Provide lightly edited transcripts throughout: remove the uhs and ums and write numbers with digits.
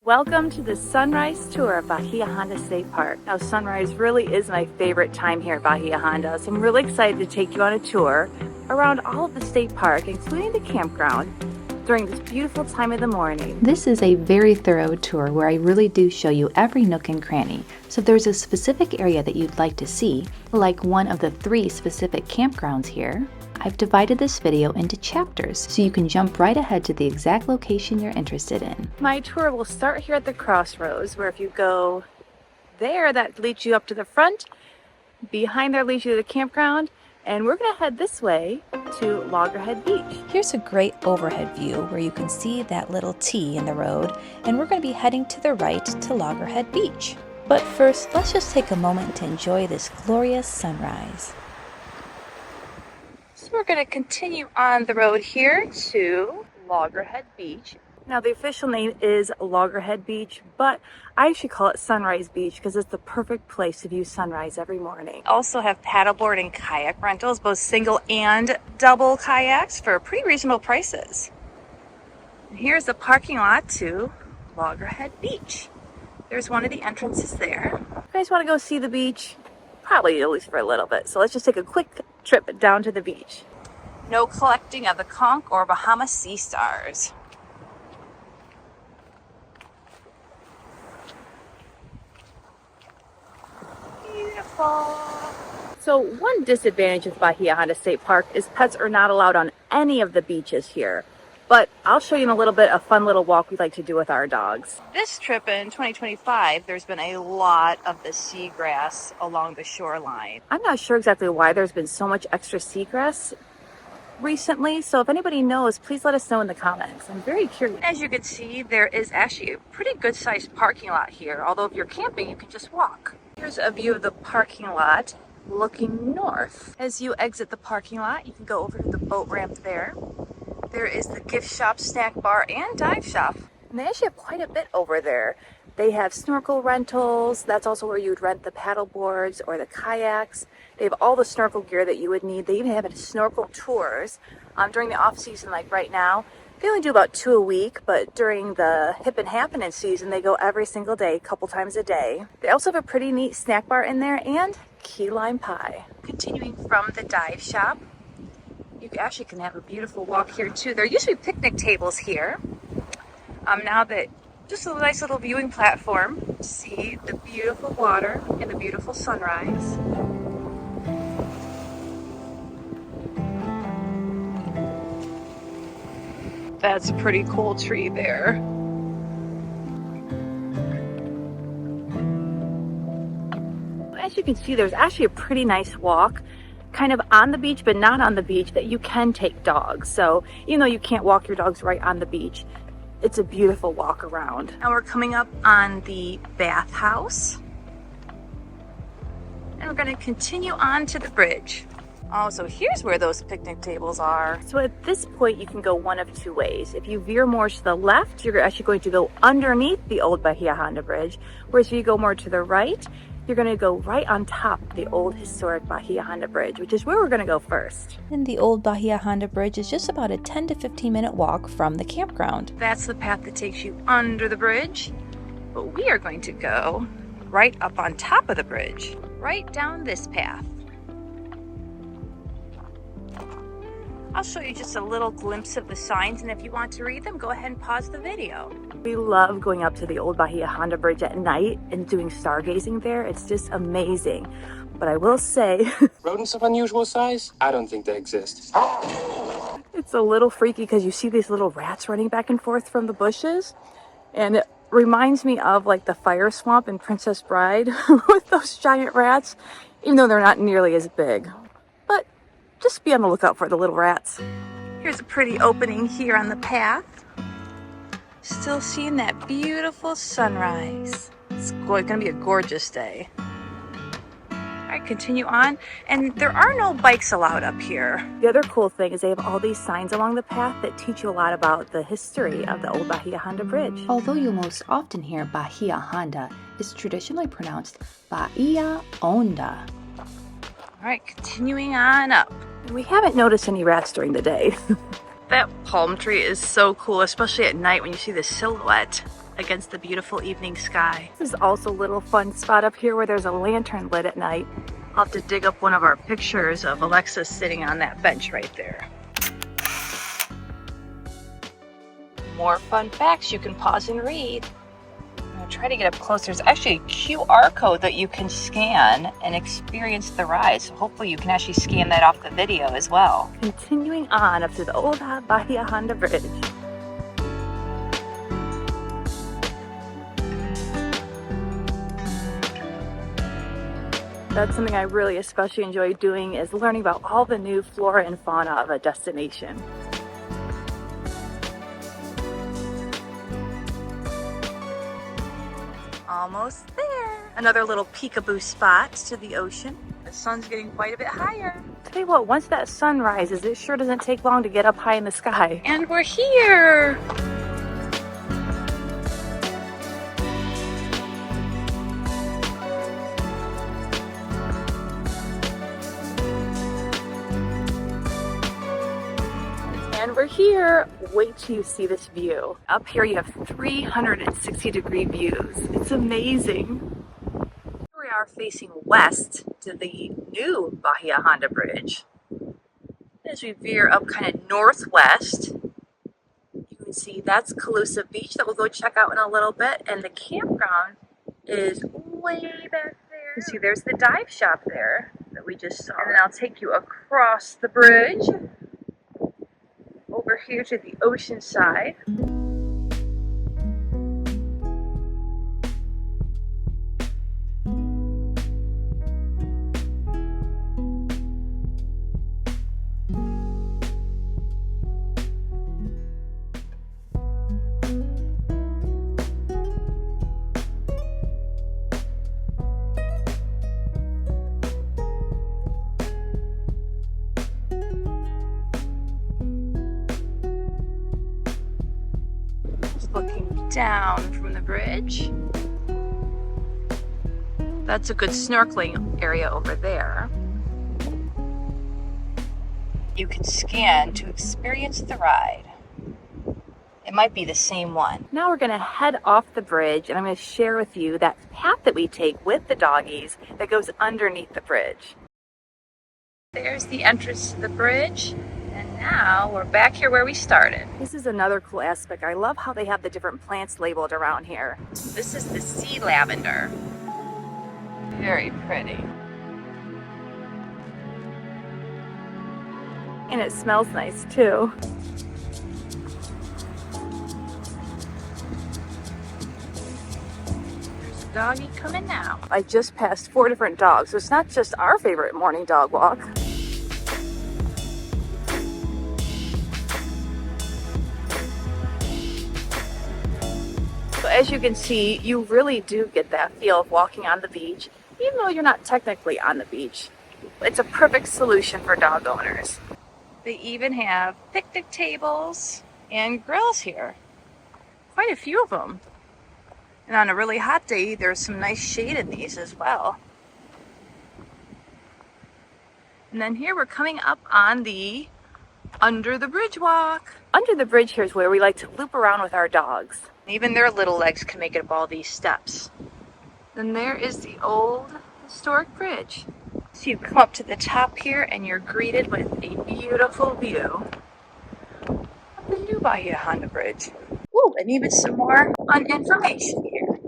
Welcome to the sunrise tour of Bahia Honda State Park. Now, sunrise really is my favorite time here at Bahia Honda, so I'm really excited to take you on a tour around all of the state park, including the campground, during this beautiful time of the morning. This is a very thorough tour where I really do show you every nook and cranny. So if there's a specific area that you'd like to see, like one of the 3 specific campgrounds here, I've divided this video into chapters so you can jump right ahead to the exact location you're interested in. My tour will start here at the crossroads, where if you go there, that leads you up to the front. Behind there leads you to the campground, and we're gonna head this way to Loggerhead Beach. Here's a great overhead view where you can see that little T in the road, and we're going to be heading to the right to Loggerhead Beach. But first, let's just take a moment to enjoy this glorious sunrise. So we're going to continue on the road here to Loggerhead Beach. Now, the official name is Loggerhead Beach, but I actually call it Sunrise Beach because it's the perfect place to view sunrise every morning. Also have paddleboard and kayak rentals, both single and double kayaks for pretty reasonable prices. And here's the parking lot to Loggerhead Beach. There's one of the entrances there. If you guys want to go see the beach, probably at least for a little bit. So let's just take a quick trip down to the beach. No collecting of the conch or Bahama sea stars. Beautiful. So one disadvantage of Bahia Honda State Park is pets are not allowed on any of the beaches here. But I'll show you in a little bit a fun little walk we like to do with our dogs. This trip in 2025, there's been a lot of the seagrass along the shoreline. I'm not sure exactly why there's been so much extra seagrass recently, so if anybody knows, please let us know in the comments. I'm very curious. As you can see, there is actually a pretty good sized parking lot here, although if you're camping, you can just walk. Here's a view of the parking lot looking north. As you exit the parking lot, you can go over to the boat ramp there. There is the gift shop, snack bar, and dive shop. And they actually have quite a bit over there. They have snorkel rentals. That's also where you would rent the paddle boards or the kayaks. They have all the snorkel gear that you would need. They even have snorkel tours during the off season, like right now. They only do about 2 a week, but during the hip and happening season, they go every single day, a couple times a day. They also have a pretty neat snack bar in there and key lime pie. Continuing from the dive shop, you actually can have a beautiful walk here too. There used to be picnic tables here. Now that just a nice little viewing platform to see the beautiful water and the beautiful sunrise. That's a pretty cool tree there. As you can see, there's actually a pretty nice walk kind of on the beach, but not on the beach, that you can take dogs. So even though you can't walk your dogs right on the beach, it's a beautiful walk around. Now we're coming up on the bathhouse, and we're going to continue on to the bridge. Oh, so here's where those picnic tables are. So at this point, you can go one of 2 ways. If you veer more to the left, you're actually going to go underneath the old Bahia Honda Bridge, whereas if you go more to the right, you're going to go right on top of the old historic Bahia Honda Bridge, which is where we're going to go first. And the old Bahia Honda Bridge is just about a 10 to 15 minute walk from the campground. That's the path that takes you under the bridge, but we are going to go right up on top of the bridge, right down this path. I'll show you just a little glimpse of the signs, and if you want to read them, go ahead and pause the video. We love going up to the old Bahia Honda Bridge at night and doing stargazing there. It's just amazing. But I will say... rodents of unusual size? I don't think they exist. It's a little freaky because you see these little rats running back and forth from the bushes. And it reminds me of like the fire swamp in Princess Bride with those giant rats, even though they're not nearly as big. But just be on the lookout for the little rats. Here's a pretty opening here on the path. Still seeing that beautiful sunrise. It's going to be a gorgeous day. All right, continue on. And there are no bikes allowed up here. The other cool thing is they have all these signs along the path that teach you a lot about the history of the old Bahia Honda Bridge. Although you'll most often hear Bahia Honda, it's traditionally pronounced Bahia Honda. All right, continuing on up. We haven't noticed any rats during the day. That palm tree is so cool, especially at night when you see the silhouette. against the beautiful evening sky. This is also a little fun spot up here where there's a lantern lit at night. I'll have to dig up one of our pictures of Alexa sitting on that bench right there. More fun facts you can pause and read. I'm gonna try to get up closer. There's actually a QR code that you can scan and experience the ride. So hopefully you can actually scan that off the video as well. Continuing on up to the old Bahia Honda Bridge. That's something I really especially enjoy doing, is learning about all the new flora and fauna of a destination. Almost there. Another little peekaboo spot to the ocean. The sun's getting quite a bit higher. Tell you what, once that sun rises, it sure doesn't take long to get up high in the sky. And we're here. And we're here. Wait till you see this view. Up here you have 360-degree views. It's amazing. We are facing west to the new Bahia Honda Bridge. As we veer up kind of northwest, you can see that's Calusa Beach that we'll go check out in a little bit. And the campground is way back there. You see there's the dive shop there that we just saw. And then I'll take you across the bridge over here to the ocean side. Looking down from the bridge. That's a good snorkeling area over there. You can scan to experience the ride. It might be the same one. Now we're gonna head off the bridge and I'm gonna share with you that path that we take with the doggies that goes underneath the bridge. There's the entrance to the bridge. And now we're back here where we started. This is another cool aspect. I love how they have the different plants labeled around here. This is the sea lavender. Very pretty. And it smells nice too. There's a doggy coming now. I just passed 4 different dogs, so it's not just our favorite morning dog walk. So as you can see, you really do get that feel of walking on the beach, even though you're not technically on the beach. It's a perfect solution for dog owners. They even have picnic tables and grills here. Quite a few of them. And on a really hot day, there's some nice shade in these as well. And then here we're coming up on the Under the Bridge walk. Under the bridge here is where we like to loop around with our dogs. Even their little legs can make it up all these steps. Then there is the old historic bridge. So you come up to the top here and you're greeted with a beautiful view of the new Bahia Honda Bridge. Ooh, and even some more information here.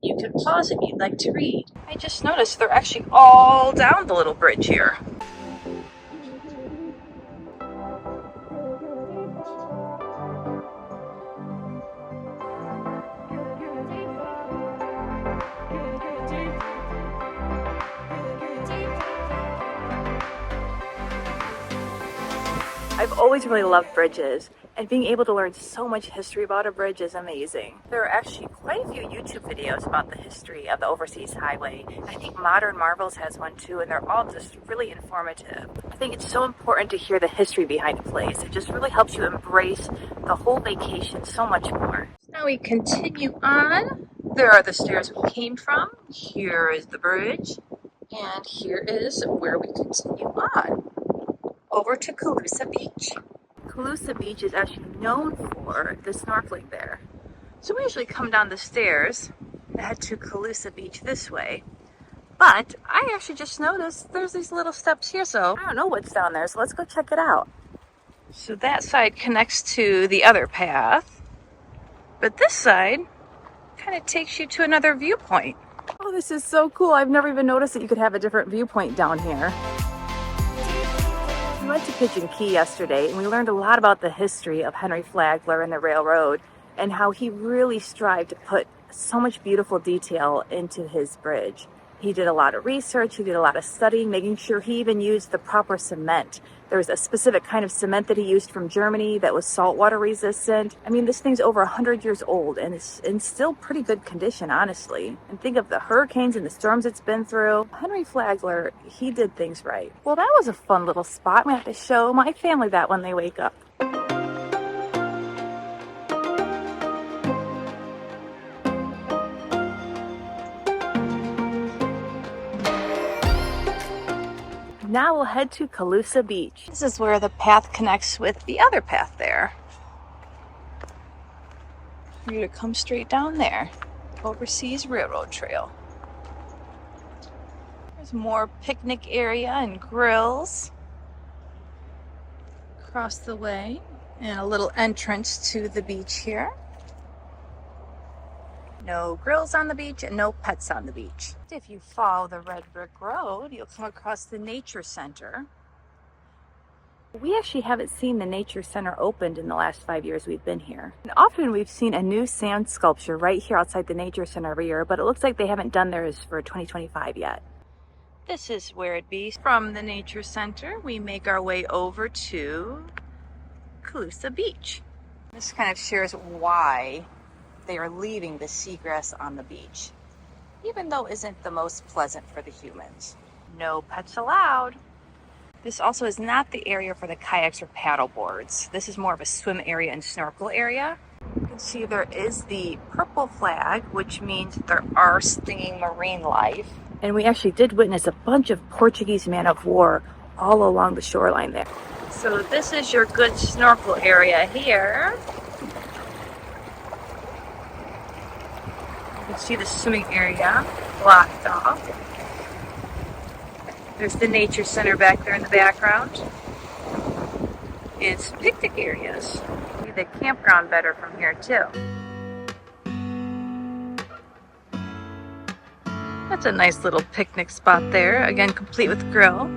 You can pause if you'd like to read. I just noticed they're actually all down the little bridge here. I've always really loved bridges, and being able to learn so much history about a bridge is amazing. There are actually quite a few YouTube videos about the history of the Overseas Highway. I think Modern Marvels has one too, and they're all just really informative. I think it's so important to hear the history behind a place. It just really helps you embrace the whole vacation so much more. Now we continue on. There are the stairs we came from. Here is the bridge, and here is where we continue on. Over to Calusa Beach. Calusa Beach is actually known for the snorkeling there. So we usually come down the stairs and head to Calusa Beach this way. But I actually just noticed there's these little steps here, so I don't know what's down there, so let's go check it out. So that side connects to the other path, but this side kind of takes you to another viewpoint. Oh, this is so cool. I've never even noticed that you could have a different viewpoint down here. We went to Pigeon Key yesterday and we learned a lot about the history of Henry Flagler and the railroad and how he really strived to put so much beautiful detail into his bridge. He did a lot of research, he did a lot of studying, making sure he even used the proper cement. There was a specific kind of cement that he used from Germany that was saltwater resistant. I mean, this thing's over 100 years old and it's in still pretty good condition, honestly. And think of the hurricanes and the storms it's been through. Henry Flagler, he did things right. Well, that was a fun little spot. I'm gonna have to show my family that when they wake up. Now we'll head to Calusa Beach. This is where the path connects with the other path there. We're gonna come straight down there. Overseas Railroad Trail. There's more picnic area and grills across the way, and a little entrance to the beach here. No grills on the beach and no pets on the beach. If you follow the red brick road, you'll come across the Nature Center. We actually haven't seen the Nature Center opened in the last 5 years we've been here. And often we've seen a new sand sculpture right here outside the Nature Center every year, but it looks like they haven't done theirs for 2025 yet. This is where it'd be. From the Nature Center, we make our way over to Calusa Beach. This kind of shares why they are leaving the seagrass on the beach, even though it isn't the most pleasant for the humans. No pets allowed. This also is not the area for the kayaks or paddle boards. This is more of a swim area and snorkel area. You can see there is the purple flag, which means there are stinging marine life. And we actually did witness a bunch of Portuguese man-of-war all along the shoreline there. So this is your good snorkel area here. You can see the swimming area blocked off. There's the Nature Center back there in the background. It's picnic areas. See the campground better from here too. That's a nice little picnic spot there, again complete with grill.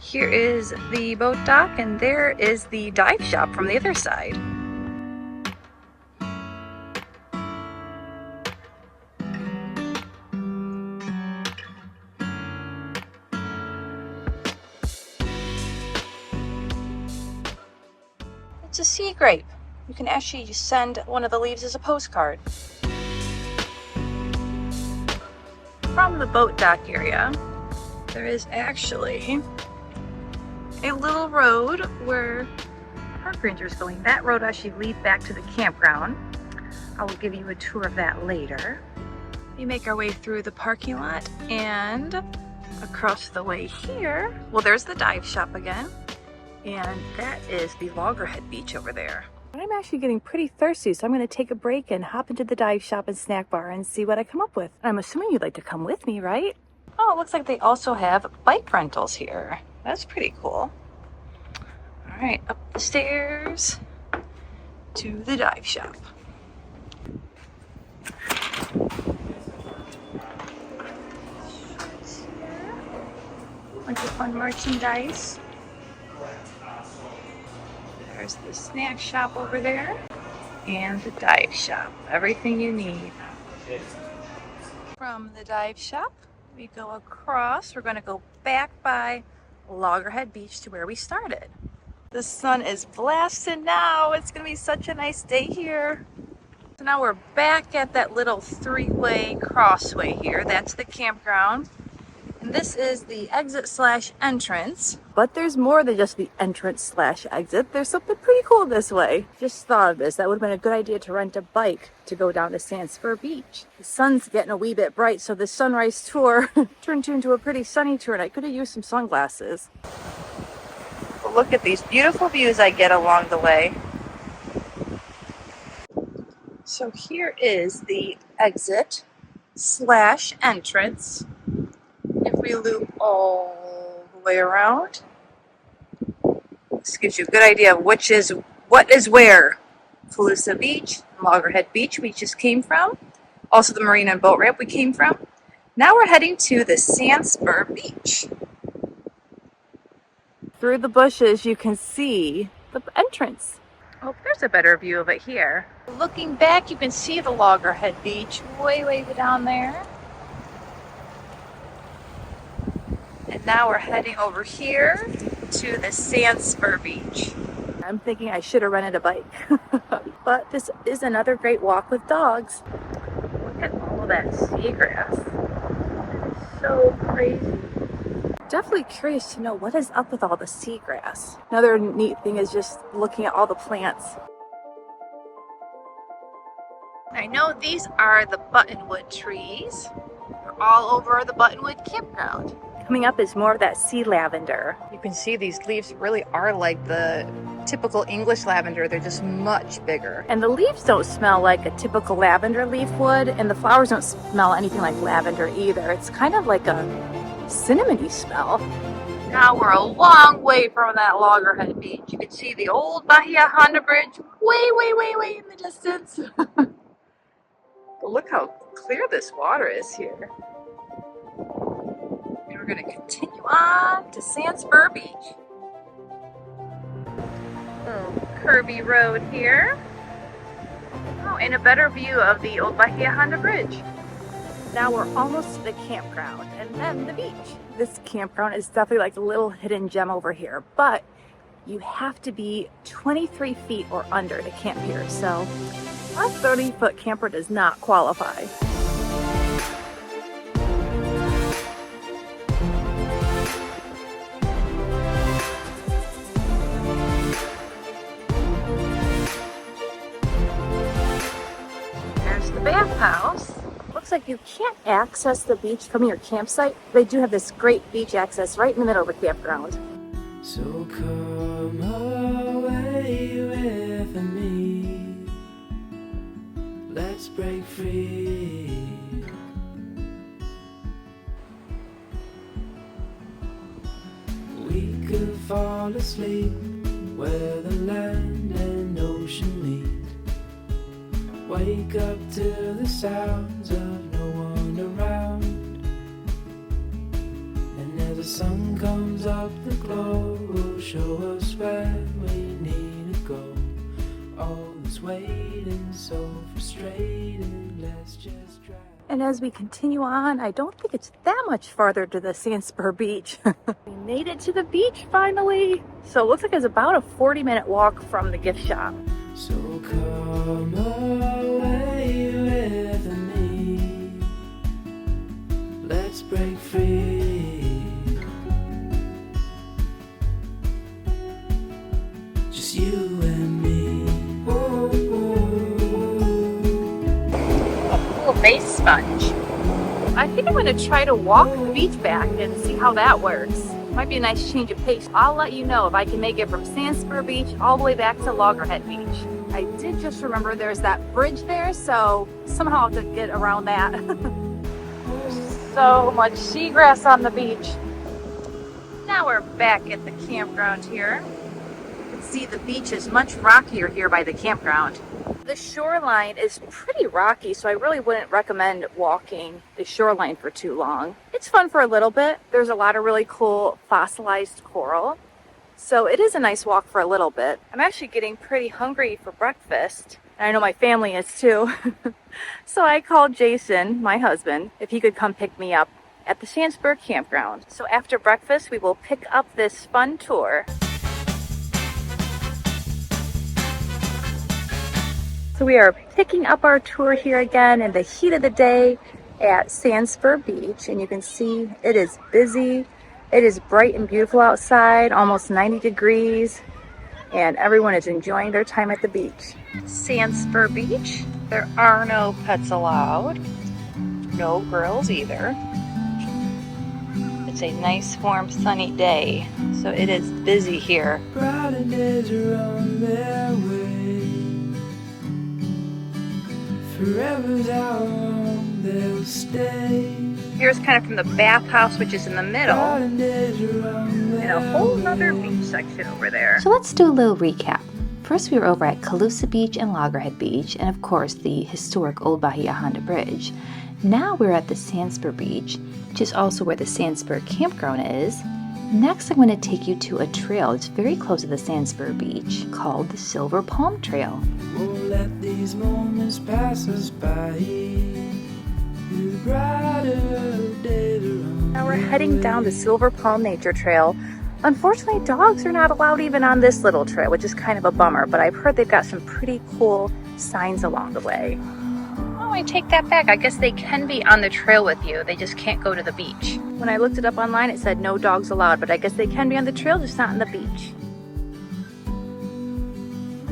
Here is the boat dock and there is the dive shop from the other side. It's a sea grape. You can actually send one of the leaves as a postcard. From the boat dock area, there is actually a little road where park rangers going. That road actually leads back to the campground. I will give you a tour of that later. We make our way through the parking lot and across the way here, well, there's the dive shop again. And that is the Loggerhead Beach over there. I'm actually getting pretty thirsty, so I'm going to take a break and hop into the dive shop and snack bar and see what I come up with. I'm assuming you'd like to come with me, right? Oh, it looks like they also have bike rentals here. That's pretty cool. All right, up the stairs to the dive shop. Bunch of fun merchandise. There's the snack shop over there and the dive shop. Everything you need. From the dive shop, we go across. We're going to go back by Loggerhead Beach to where we started. The sun is blasting now. It's going to be such a nice day here. So now we're back at that little three-way crossway here. That's the campground. And this is the exit/entrance. But there's more than just the entrance/exit. There's something pretty cool this way. Just thought of this. That would have been a good idea to rent a bike to go down to Sandspur Beach. The sun's getting a wee bit bright, so the sunrise tour turned into a pretty sunny tour, and I could have used some sunglasses. But look at these beautiful views I get along the way. So here is the exit slash entrance. If we loop all the way around, this gives you a good idea of what is where. Calusa Beach, Loggerhead Beach we just came from. Also the Marina and boat ramp we came from. Now we're heading to the Sandspur Beach. Through the bushes you can see the entrance. Oh, there's a better view of it here. Looking back, you can see the Loggerhead Beach way down there. And now we're heading over here to the Sandspur Beach. I'm thinking I should have rented a bike. But this is another great walk with dogs. Look at all of that seagrass. It is so crazy. Definitely curious to know what is up with all the seagrass. Another neat thing is just looking at all the plants. I know these are the Buttonwood trees. They're all over the Buttonwood Campground. Coming up is more of that sea lavender. You can see these leaves really are like the typical English lavender. They're just much bigger. And the leaves don't smell like a typical lavender leaf would, and the flowers don't smell anything like lavender either. It's kind of like a cinnamony smell. Now we're a long way from that Loggerhead Beach. You can see the old Bahia Honda Bridge way in the distance. But look how clear this water is here. And we're going to continue on to Sandspur Beach. Little curvy road here. Oh, and a better view of the old Bahia Honda Bridge. Now we're almost to the campground and then the beach. This campground is definitely like a little hidden gem over here, but you have to be 23 feet or under to camp here. So a 30-foot camper does not qualify. There's the bathhouse. Looks like you can't access the beach from your campsite. They do have this great beach access right in the middle of the campground. So come away with me, let's break free. We could fall asleep where the land and ocean meet. Wake up to the sounds of no one around. And as the sun comes up, the glow will show us where we need to go. All this waiting, so frustrating, let's just drive. And as we continue on, I don't think it's that much farther to the Sandspur Beach. We made it to the beach finally. So it looks like it's about a 40-minute walk from the gift shop. So come away with me, let's break free. Just you and me. Whoa, A cool face sponge. I think I'm going to try to walk the beach back and see how that works. Might be a nice change of pace. I'll let you know if I can make it from Sandspur Beach all the way back to Loggerhead Beach. I did just remember there's that bridge there, so somehow I'll have to get around that. There's so much seagrass on the beach. Now we're back at the campground here. You can see the beach is much rockier here by the campground. The shoreline is pretty rocky, so I really wouldn't recommend walking the shoreline for too long. It's fun for a little bit. There's a lot of really cool fossilized coral. So it is a nice walk for a little bit. I'm actually getting pretty hungry for breakfast. And I know my family is too. So I called Jason, my husband, if he could come pick me up at the Sandspur Campground. So after breakfast, we will pick up this fun tour. So we are picking up our tour here again in the heat of the day at Sandspur Beach. And you can see it is busy. It is bright and beautiful outside, almost 90 degrees. And everyone is enjoying their time at the beach. Sandspur Beach, there are no pets allowed. No girls either. It's a nice, warm, sunny day. So it is busy here. brighter days are on their way. Forever's how long they'll stay. Here's kind of from the bathhouse, which is in the middle, Garden days around and a whole other beach section over there. So let's do a little recap. First, we were over at Calusa Beach and Loggerhead Beach, and of course the historic Old Bahia Honda Bridge. Now we're at the Sandspur Beach, which is also where the Sandspur Campground is. Next, I'm going to take you to a trail that's very close to the Sandspur Beach called the Silver Palm Trail. We'll let these moments pass us by. The brighter days around. Now we're heading down the Silver Palm Nature Trail. Unfortunately, dogs are not allowed even on this little trail, which is kind of a bummer, but I've heard they've got some pretty cool signs along the way. Oh, I take that back. I guess they can be on the trail with you. They just can't go to the beach. When I looked it up online, it said no dogs allowed, but I guess they can be on the trail, just not on the beach.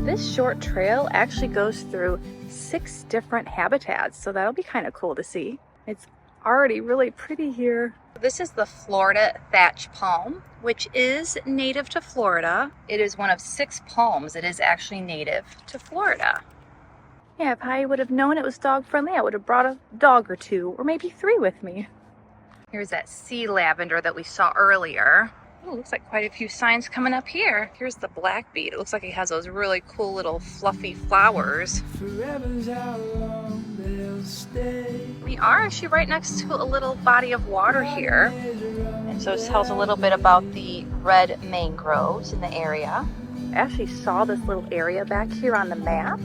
This short trail actually goes through 6 different habitats, so that'll be kind of cool to see. It's already really pretty here. This is the Florida thatch palm, which is native to Florida. It is one of 6 palms that is actually native to Florida. Yeah, if I would have known it was dog friendly, I would have brought a dog or 2, or maybe 3 with me. Here's that sea lavender that we saw earlier. Oh, looks like quite a few signs coming up here. Here's the blackbeet. It looks like it has those really cool little fluffy flowers. Forever's how long they'll stay. We are actually right next to a little body of water here. And so it tells a little bit about the red mangroves in the area. I actually saw this little area back here on the map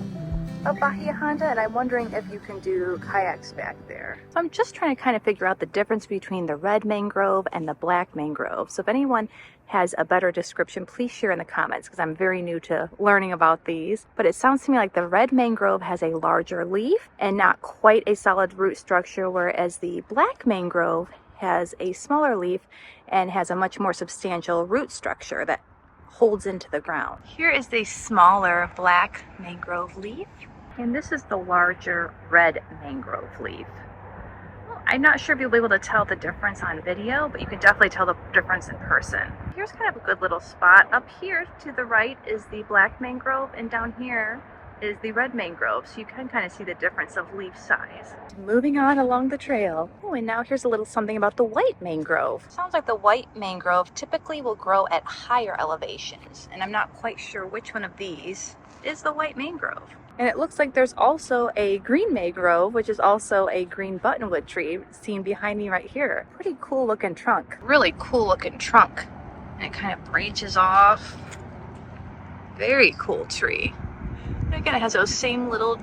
of Bahia Honda, and I'm wondering if you can do kayaks back there. So I'm just trying to kind of figure out the difference between the red mangrove and the black mangrove. So if anyone has a better description, please share in the comments, because I'm very new to learning about these. But it sounds to me like the red mangrove has a larger leaf and not quite a solid root structure, whereas the black mangrove has a smaller leaf and has a much more substantial root structure that holds into the ground. Here is the smaller black mangrove leaf, and this is the larger red mangrove leaf. Well, I'm not sure if you'll be able to tell the difference on video, but you can definitely tell the difference in person. Here's kind of a good little spot. Up here to the right is the black mangrove, and down here is the red mangrove, so you can kind of see the difference of leaf size. Moving on along the trail. Oh, and now here's a little something about the white mangrove. Sounds like the white mangrove typically will grow at higher elevations, and I'm not quite sure which one of these is the white mangrove. And it looks like there's also a green mangrove, which is also a green buttonwood tree seen behind me right here. Pretty cool looking trunk. Really cool looking trunk. And it kind of branches off. Very cool tree. And again, it has those same little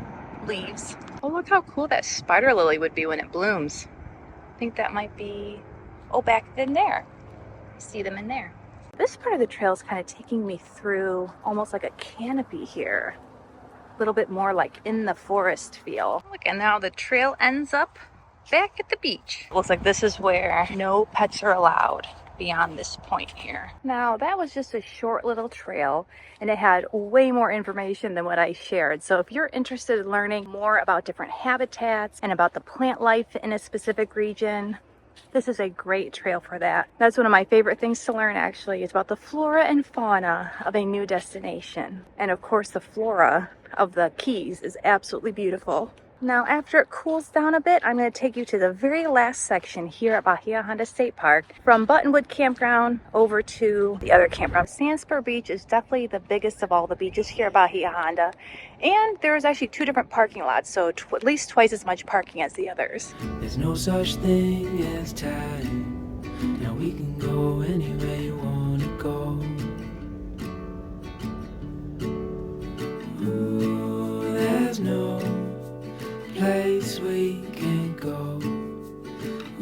leaves. Oh, look how cool that spider lily would be when it blooms. I think that might be, oh, back in there. I see them in there. This part of the trail is kind of taking me through almost like a canopy here. A little bit more like in the forest feel. Look, and now the trail ends up back at the beach. Looks like this is where no pets are allowed beyond this point here. Now that was just a short little trail, and it had way more information than what I shared. So if you're interested in learning more about different habitats and about the plant life in a specific region, this is a great trail for that. That's one of my favorite things to learn, actually. It's about the flora and fauna of a new destination. And of course, the flora of the Keys is absolutely beautiful. Now, after it cools down a bit, I'm going to take you to the very last section here at Bahia Honda State Park, from Buttonwood Campground over to the other campground. Sandspur Beach is definitely the biggest of all the beaches here at Bahia Honda, and there's actually 2 different parking lots, so at least twice as much parking as the others. There's no such thing as time. Now we can go anywhere you wanna go. Ooh, there's no place we can go.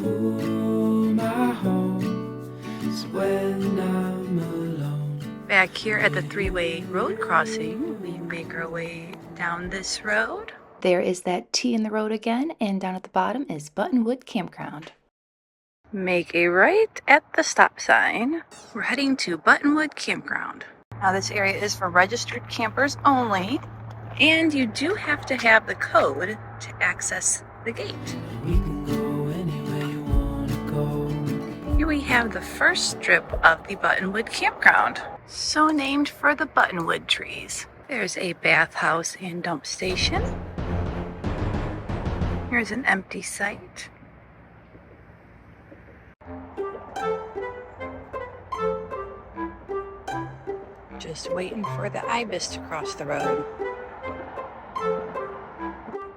Ooh, my home is when I'm alone. Back here at the 3-way road crossing, we make our way down this road. There is that T in the road again, and down at the bottom is Buttonwood Campground. Make a right at the stop sign. We're heading to Buttonwood Campground. Now this area is for registered campers only, and you do have to have the code to access the gate. We can go anywhere you wanna go. Here we have the first strip of the Buttonwood Campground, so named for the buttonwood trees. There's a bathhouse and dump station. Here's an empty site. Just waiting for the ibis to cross the road.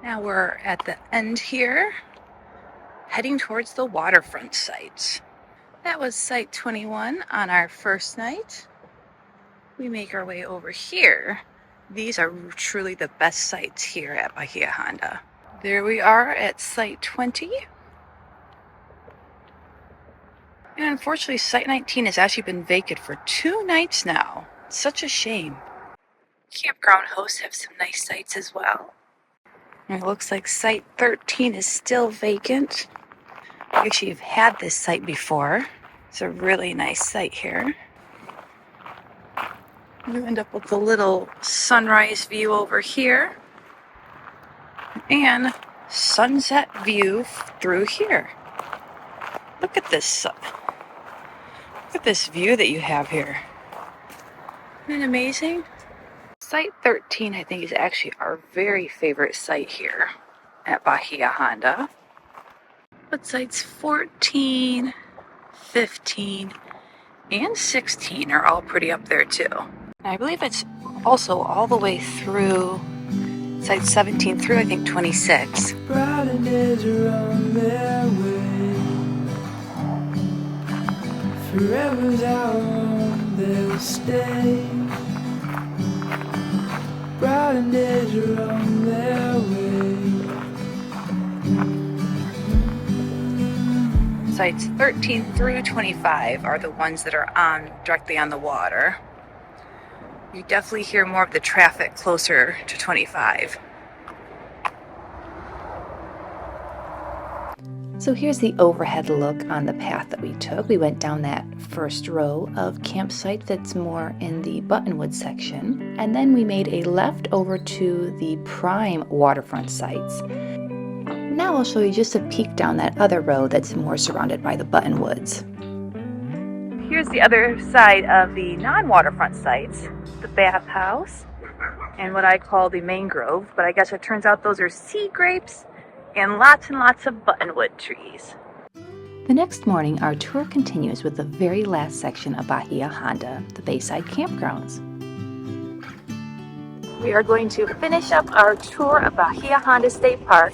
Now we're at the end here, heading towards the waterfront sites. That was site 21 on our first night. We make our way over here. These are truly the best sites here at Bahia Honda. There we are at site 20. And unfortunately, site 19 has actually been vacant for 2 nights now. It's such a shame. Campground hosts have some nice sites as well. And it looks like site 13 is still vacant. I actually have had this site before. It's a really nice site here. You end up with a little sunrise view over here. And sunset view through here. Look at this. Look at this view that you have here. Isn't it amazing? Site 13, I think, is actually our very favorite site here at Bahia Honda. But sites 14, 15, and 16 are all pretty up there too. And I believe it's also all the way through site 17 through, I think, 26. Bright days are on their way. Forever's how long they'll stay. Bright days are on their way. Sites 13 through 25 are the ones that are directly on the water. You definitely hear more of the traffic closer to 25. So here's the overhead look on the path that we took. We went down that first row of campsite that's more in the Buttonwood section, and then we made a left over to the prime waterfront sites. Now I'll show you just a peek down that other row that's more surrounded by the Buttonwoods. Here's the other side of the non-waterfront sites, the bathhouse, and what I call the mangrove, but I guess it turns out those are sea grapes and lots of buttonwood trees. The next morning, our tour continues with the very last section of Bahia Honda, the Bayside Campgrounds. We are going to finish up our tour of Bahia Honda State Park.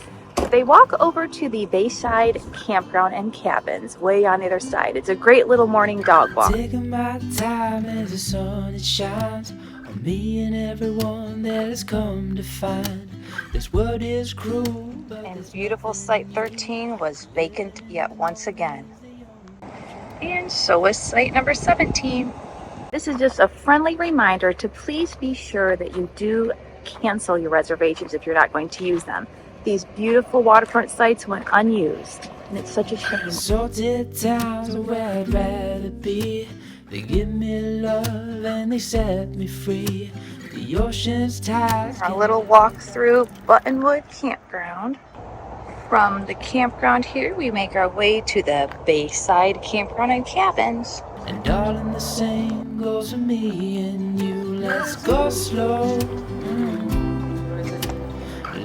They walk over to the Bayside Campground and Cabins way on the other side. It's a great little morning dog walk. Taking my time as the sun it shines on me and everyone that has come to find this world is cruel. And beautiful site 13 was vacant yet once again. And so was site number 17. This is just a friendly reminder to please be sure that you do cancel your reservations if you're not going to use them. These beautiful waterfront sites went unused, and it's such a shame. Salted towns are where I'd rather be. They give me love and they set me free. The ocean's tides. Our little walk through Buttonwood Campground. From the campground here, we make our way to the Bayside Campground and Cabins. And darling, the same goes for me and you. Let's go slow.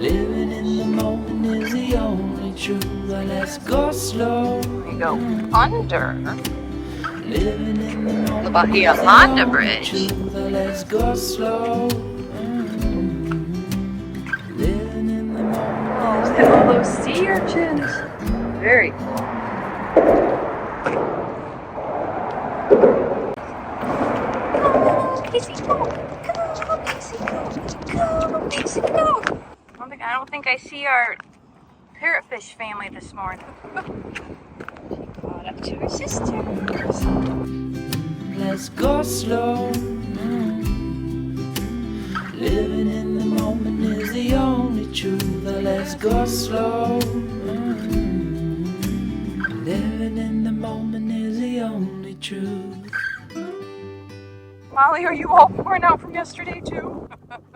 Living in the moment is the only truth. Let's go slow. We go under Living in the moment the Bahia Honda Bridge. Let's go slow. Living in the moment. Look at all those sea urchins. Very cool. Casey, go! Go, Casey, go! Go, Casey, go! I don't think I see our parrotfish family this morning. She caught up to her sister. Let's go slow. Living in the moment is the only truth. Let's go slow. Living in the moment is the only truth. Molly, are you all worn out from yesterday too?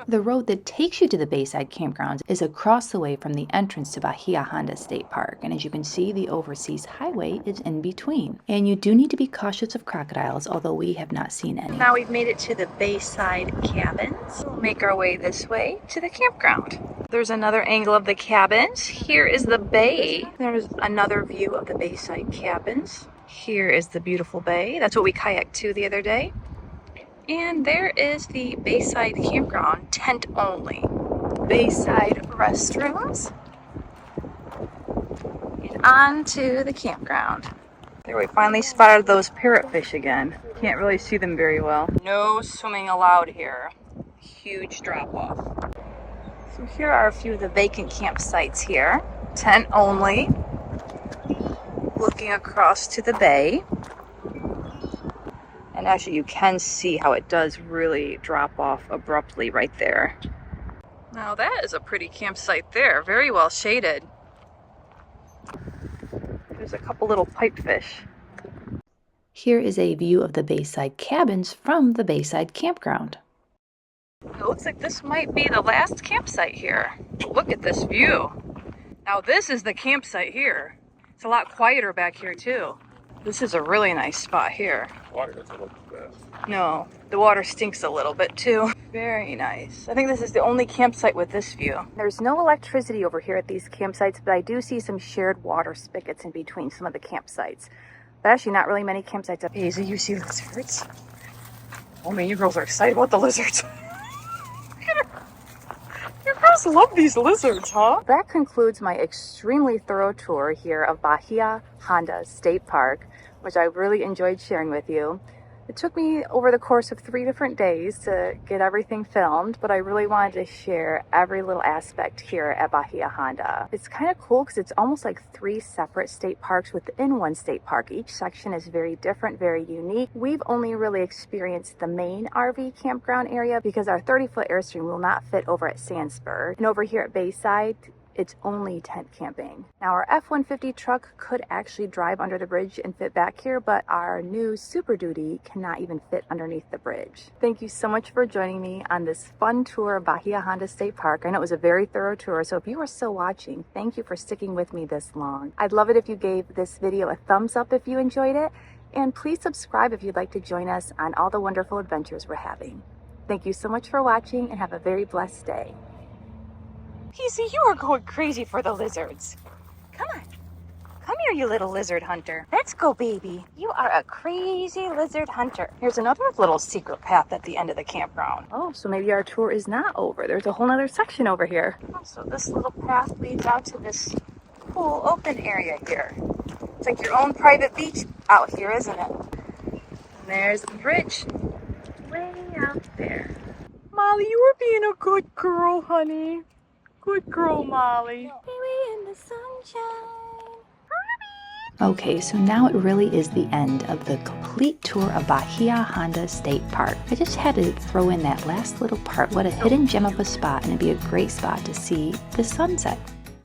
The road that takes you to the Bayside Campgrounds is across the way from the entrance to Bahia Honda State Park, and as you can see, the overseas highway is in between. And you do need to be cautious of crocodiles, although we have not seen any. Now we've made it to the Bayside cabins. We'll make our way this way to the campground. There's another angle of the cabins. Here is the bay. There's another view of the Bayside cabins. Here is the beautiful bay. That's what we kayaked to the other day. And there is the Bayside Campground, tent only. Bayside restrooms. And on to the campground. There we finally spotted those parrotfish again. Can't really see them very well. No swimming allowed here. Huge drop off. So here are a few of the vacant campsites here. Tent only. Looking across to the bay. And actually you can see how it does really drop off abruptly right there. Now that is a pretty campsite there, very well shaded. There's a couple little pipefish. Here is a view of the Bayside cabins from the Bayside Campground. It looks like this might be the last campsite here. Look at this view. Now this is the campsite here. It's a lot quieter back here too. This is a really nice spot here. Water doesn't look bad. No, the water stinks a little bit too. Very nice. I think this is the only campsite with this view. There's no electricity over here at these campsites, but I do see some shared water spigots in between some of the campsites. But actually not really many campsites up here. Hazy, you see lizards? Oh man, you girls are excited about the lizards. You girls love these lizards, huh? That concludes my extremely thorough tour here of Bahia Honda State Park, which I really enjoyed sharing with you. It took me over the course of 3 different days to get everything filmed, but I really wanted to share every little aspect here at Bahia Honda. It's kind of cool because it's almost like 3 separate state parks within one state park. Each section is very different, very unique. We've only really experienced the main RV campground area because our 30-foot Airstream will not fit over at Sandspur. And over here at Bayside, it's only tent camping. Now our F-150 truck could actually drive under the bridge and fit back here, but our new Super Duty cannot even fit underneath the bridge. Thank you so much for joining me on this fun tour of Bahia Honda State Park. I know it was a very thorough tour, so if you are still watching, thank you for sticking with me this long. I'd love it if you gave this video a thumbs up if you enjoyed it, and please subscribe if you'd like to join us on all the wonderful adventures we're having. Thank you so much for watching and have a very blessed day. Easy, you are going crazy for the lizards. Come on. Come here, you little lizard hunter. Let's go, baby. You are a crazy lizard hunter. Here's another little secret path at the end of the campground. Oh, so maybe our tour is not over. There's a whole other section over here. Oh, so this little path leads out to this cool open area here. It's like your own private beach out here, isn't it? And there's the bridge way out there. Molly, you were being a good girl, honey. Good girl, Molly. Baby in the sunshine. Okay, so now it really is the end of the complete tour of Bahia Honda State Park. I just had to throw in that last little part. What a hidden gem of a spot, and it'd be a great spot to see the sunset.